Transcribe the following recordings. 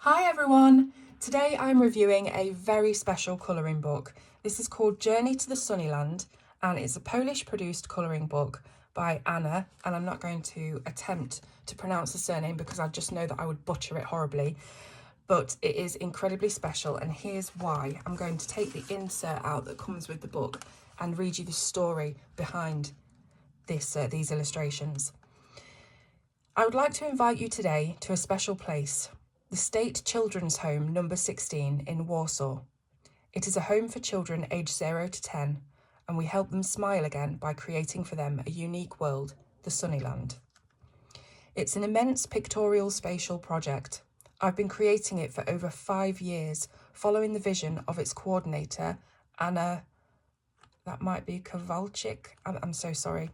Hi everyone! Today I'm reviewing a very special colouring book. This is called Journey to the Sunnyland and it's a Polish produced colouring book by Anna, and I'm not going to attempt to pronounce the surname because I just know that I would butcher it horribly, but it is incredibly special, and here's why. I'm going to take the insert out that comes with the book and read you the story behind these illustrations. I would like to invite you today to a special place, the State Children's Home number 16 in Warsaw. It is a home for children aged 0 to 10, and we help them smile again by creating for them a unique world, the Sunnyland. It's an immense pictorial spatial project. I've been creating it for over 5 years, following the vision of its coordinator, Anna, that might be Kowalczyk, I'm so sorry.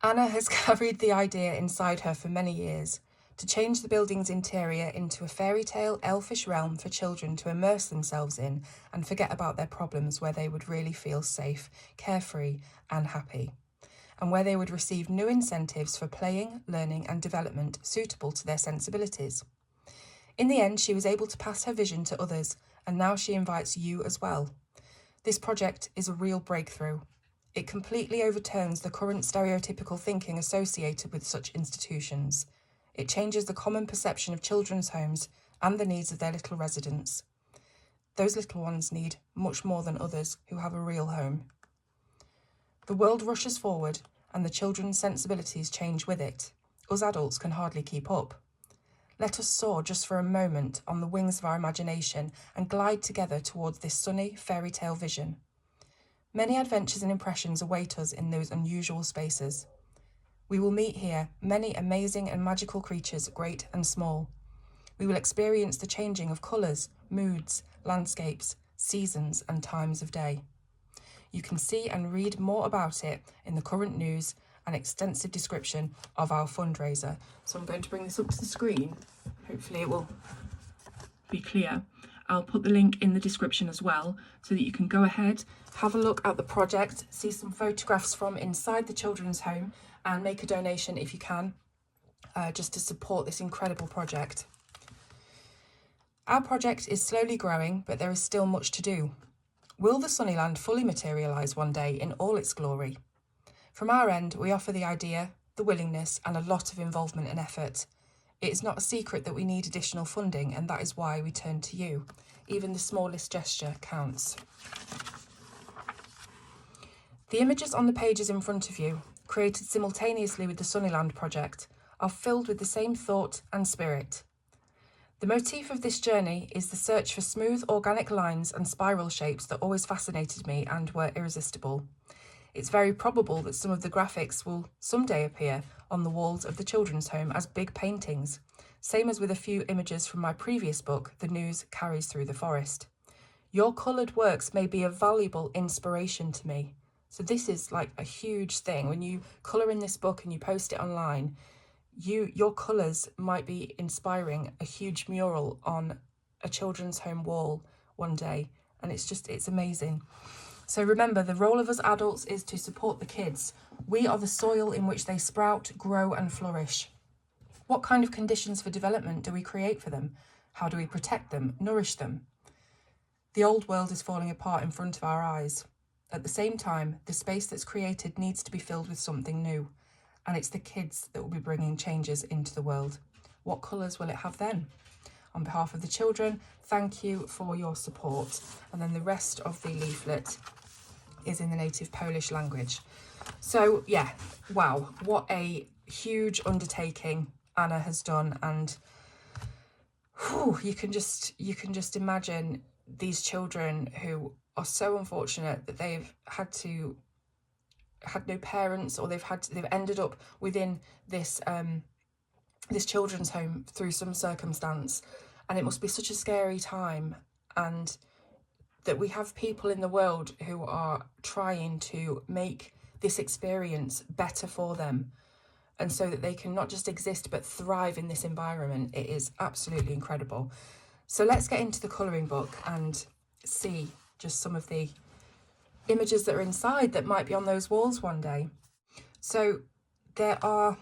Anna has carried the idea inside her for many years, to change the building's interior into a fairy tale elfish realm for children to immerse themselves in and forget about their problems, where they would really feel safe, carefree and happy, and where they would receive new incentives for playing, learning and development suitable to their sensibilities. In the end, she was able to pass her vision to others, and now she invites you as well. This project is a real breakthrough. It completely overturns the current stereotypical thinking associated with such institutions. It changes the common perception of children's homes and the needs of their little residents. Those little ones need much more than others who have a real home. The world rushes forward and the children's sensibilities change with it. Us adults can hardly keep up. Let us soar just for a moment on the wings of our imagination and glide together towards this sunny fairy tale vision. Many adventures and impressions await us in those unusual spaces. We will meet here many amazing and magical creatures, great and small. We will experience the changing of colours, moods, landscapes, seasons and times of day. You can see and read more about it in the current news and extensive description of our fundraiser. So I'm going to bring this up to the screen. Hopefully it will be clear. I'll put the link in the description as well, so that you can go ahead, have a look at the project, see some photographs from inside the children's home and make a donation if you can, just to support this incredible project. Our project is slowly growing, but there is still much to do. Will the Sunnyland fully materialise one day in all its glory? From our end, we offer the idea, the willingness and a lot of involvement and effort. It is not a secret that we need additional funding, and that is why we turn to you. Even the smallest gesture counts. The images on the pages in front of you, created simultaneously with the Sunnyland project, are filled with the same thought and spirit. The motif of this journey is the search for smooth organic lines and spiral shapes that always fascinated me and were irresistible. It's very probable that some of the graphics will someday appear on the walls of the children's home as big paintings, same as with a few images from my previous book, The News Carries Through the Forest. Your coloured works may be a valuable inspiration to me. So this is like a huge thing. When you colour in this book and you post it online, your colours might be inspiring a huge mural on a children's home wall one day, and it's amazing. So remember, the role of us adults is to support the kids. We are the soil in which they sprout, grow and flourish. What kind of conditions for development do we create for them? How do we protect them, nourish them? The old world is falling apart in front of our eyes. At the same time, the space that's created needs to be filled with something new, and it's the kids that will be bringing changes into the world. What colours will it have then? On behalf of the children, thank you for your support. And then the rest of the leaflet is in the native Polish language. So yeah, wow, what a huge undertaking Anna has done, and whew, you can just imagine these children who are so unfortunate that they've had no parents, or they've ended up within this this children's home through some circumstance, and it must be such a scary time, and that we have people in the world who are trying to make this experience better for them, and so that they can not just exist but thrive in this environment. It is absolutely incredible. So let's get into the colouring book and see just some of the images that are inside that might be on those walls one day. So there are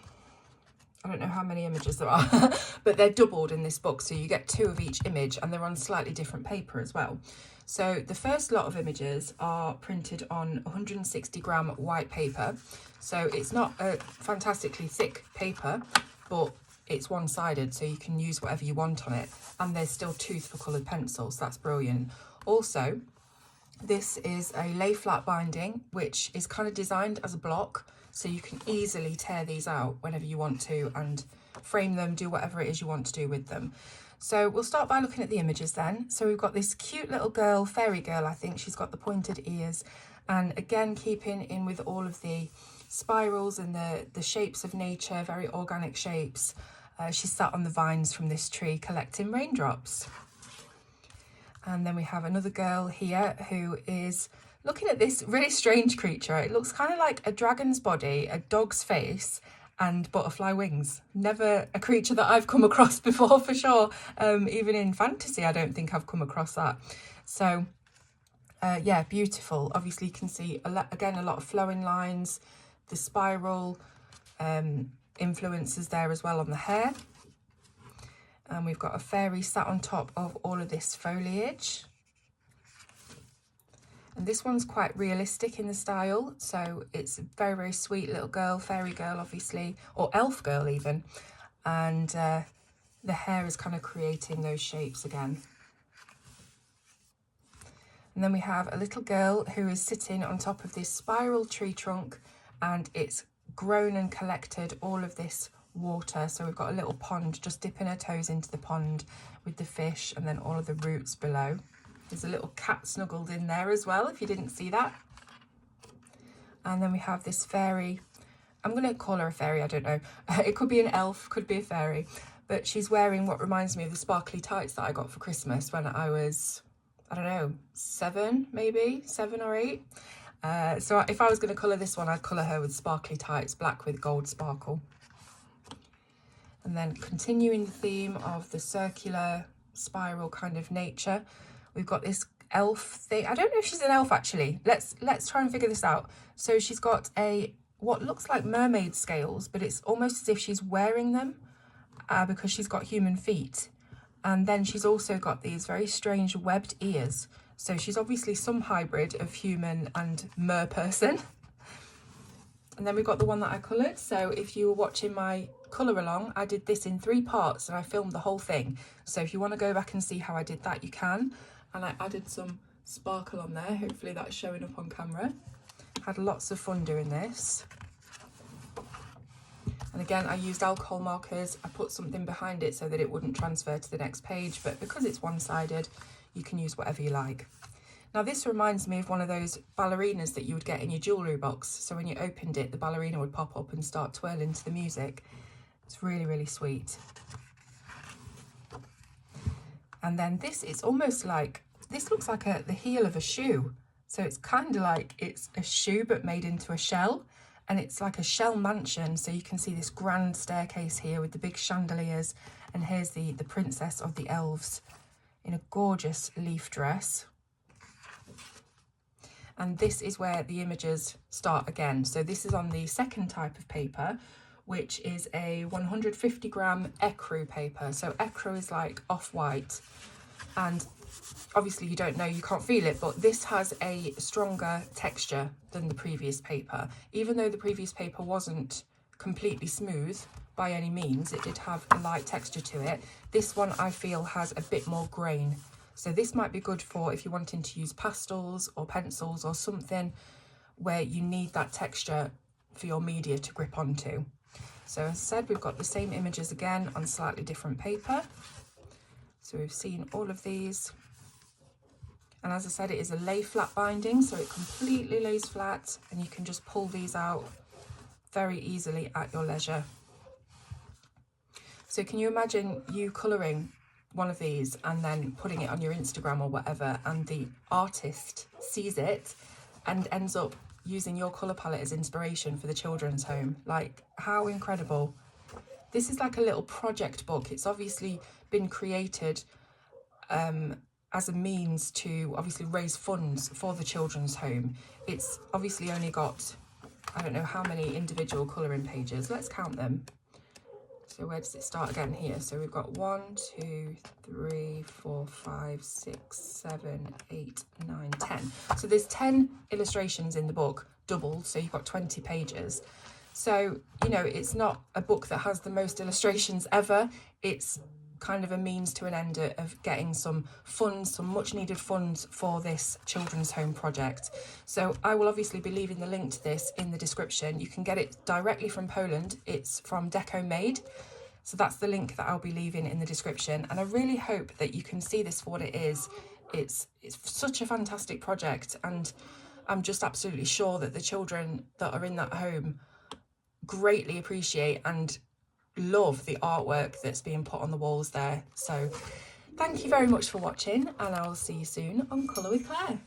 I don't know how many images there are, but they're doubled in this book. So you get 2 of each image, and they're on slightly different paper as well. So the first lot of images are printed on 160-gram white paper. So it's not a fantastically thick paper, but it's one-sided, so you can use whatever you want on it. And there's still tooth for coloured pencils. That's brilliant. Also, this is a lay flat binding, which is kind of designed as a block, so you can easily tear these out whenever you want to and frame them, do whatever it is you want to do with them. So we'll start by looking at the images then. So we've got this cute little girl, fairy girl, I think. She's got the pointed ears, and again, keeping in with all of the spirals and the shapes of nature, very organic shapes. She's sat on the vines from this tree collecting raindrops. And then we have another girl here who is looking at this really strange creature. It looks kind of like a dragon's body, a dog's face, and butterfly wings. Never a creature that I've come across before, for sure. Even in fantasy, I don't think I've come across that. So, yeah, beautiful. Obviously, you can see, a lot of flowing lines, the spiral influences there as well on the hair. And we've got a fairy sat on top of all of this foliage. And this one's quite realistic in the style. So it's a very, very sweet little girl, fairy girl, obviously, or elf girl even. And the hair is kind of creating those shapes again. And then we have a little girl who is sitting on top of this spiral tree trunk, and it's grown and collected all of this water. So we've got a little pond, just dipping her toes into the pond with the fish, and then all of the roots below. There's a little cat snuggled in there as well, if you didn't see that. And then we have this fairy. I'm going to call her a fairy, I don't know. It could be an elf, could be a fairy. But she's wearing what reminds me of the sparkly tights that I got for Christmas when I was, I don't know, 7 or 8. So if I was going to colour this one, I'd colour her with sparkly tights, black with gold sparkle. And then continuing the theme of the circular spiral kind of nature, we've got this elf thing. I don't know if she's an elf actually. Let's try and figure this out. So she's got what looks like mermaid scales, but it's almost as if she's wearing them because she's got human feet. And then she's also got these very strange webbed ears. So she's obviously some hybrid of human and mer person. And then we've got the one that I coloured. So if you were watching my colour along, I did this in 3 parts and I filmed the whole thing. So if you want to go back and see how I did that, you can. And I added some sparkle on there. Hopefully that's showing up on camera. Had lots of fun doing this. And again, I used alcohol markers. I put something behind it so that it wouldn't transfer to the next page. But because it's one-sided, you can use whatever you like. Now this reminds me of one of those ballerinas that you would get in your jewellery box. So when you opened it, the ballerina would pop up and start twirling to the music. It's really, really sweet. And then this is almost like, this looks like the heel of a shoe. So it's kind of like it's a shoe but made into a shell. And it's like a shell mansion. So you can see this grand staircase here with the big chandeliers. And here's the princess of the elves in a gorgeous leaf dress. And this is where the images start again. So this is on the second type of paper, which is a 150-gram ecru paper. So ecru is like off-white. And obviously you don't know, you can't feel it, but this has a stronger texture than the previous paper. Even though the previous paper wasn't completely smooth by any means, it did have a light texture to it. This one I feel has a bit more grain. So this might be good for if you're wanting to use pastels or pencils or something where you need that texture for your media to grip onto. So as I said, we've got the same images again on slightly different paper. So we've seen all of these. And as I said, it is a lay flat binding, so it completely lays flat and you can just pull these out very easily at your leisure. So can you imagine you colouring one of these and then putting it on your Instagram or whatever, and the artist sees it and ends up using your colour palette as inspiration for the children's home? Like, how incredible. This is like a little project book. It's obviously been created as a means to obviously raise funds for the children's home. It's obviously only got, I don't know how many individual colouring pages. Let's count them. So where does it start again here? So we've got 1, 2, 3, 4, 5, 6, 7, 8, 9, 10. So there's 10 illustrations in the book, doubled, so you've got 20 pages. So, you know, it's not a book that has the most illustrations ever. It's kind of a means to an end of getting some funds, some much needed funds for this children's home project. So I will obviously be leaving the link to this in the description. You can get it directly from Poland. It's from Deco Made. So that's the link that I'll be leaving in the description. And I really hope that you can see this for what it is. It's such a fantastic project, and I'm just absolutely sure that the children that are in that home greatly appreciate and love the artwork that's being put on the walls there. So thank you very much for watching, and I'll see you soon on Colour with Claire.